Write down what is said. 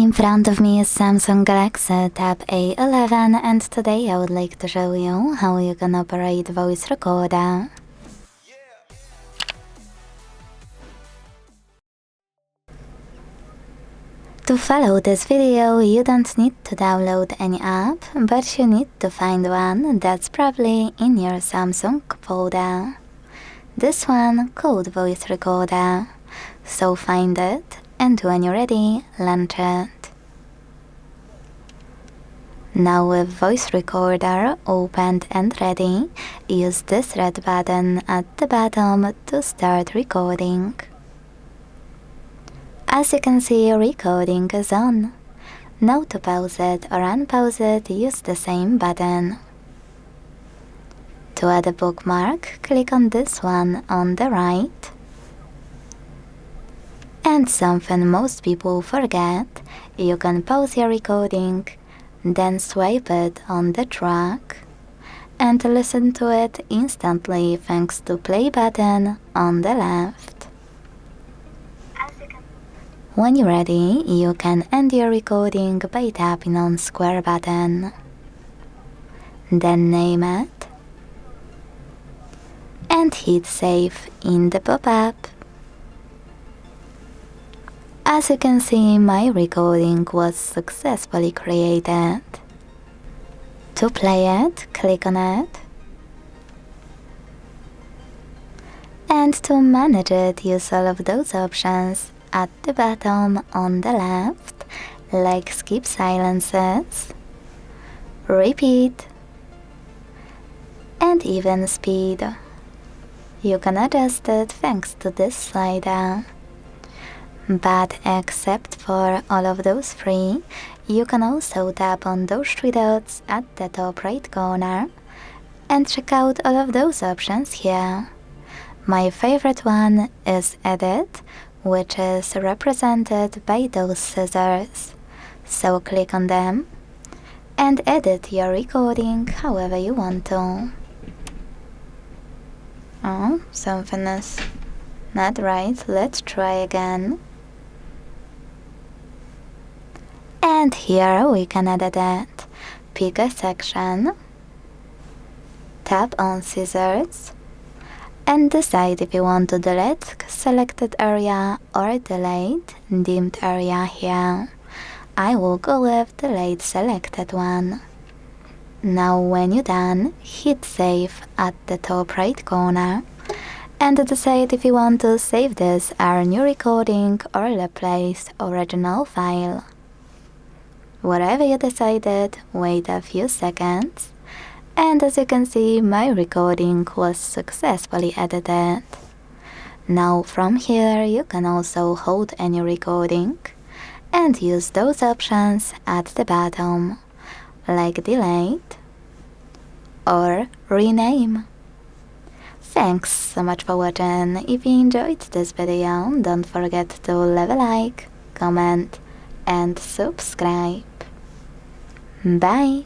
In front of me is Samsung Galaxy Tab A11 and today I would like to show you how you can operate voice recorder. To follow this video, you don't need to download any app, but you need to find one that's probably in your Samsung folder. This one called voice recorder. So find it, and when you're ready, launch it. Now with voice recorder opened and ready, use this red button at the bottom to start recording. As you can see, recording is on. Now to pause it or unpause it, use the same button. To add a bookmark, click on this one on the right. And something most people forget, you can pause your recording, then swipe it on the track and listen to it instantly thanks to play button on the left. When you're ready, you can end your recording by tapping on square button. Then name it and hit save in the pop-up. As you can see, my recording was successfully created. To play it, click on it. And to manage it, use all of those options at the bottom on the left, like skip silences, repeat, and even speed. You can adjust it thanks to this slider. But except for all of those three, you can also tap on those three dots at the top right corner and check out all of those options here. My favorite one is Edit, which is represented by those scissors. So click on them and edit your recording however you want to. Oh, something is not right. Let's try again. And here we can edit it. Pick a section, tap on scissors, and decide if you want to delete selected area or delete dimmed area here. I will go with delete selected one. Now when you're done, hit save at the top right corner and decide if you want to save this as new recording or replace original file. Whatever you decided, wait a few seconds, and as you can see, my recording was successfully edited. Now from here you can also hold any recording and use those options at the bottom, like delete or rename. Thanks so much for watching. If you enjoyed this video, don't forget to leave a like, comment and subscribe. Bye!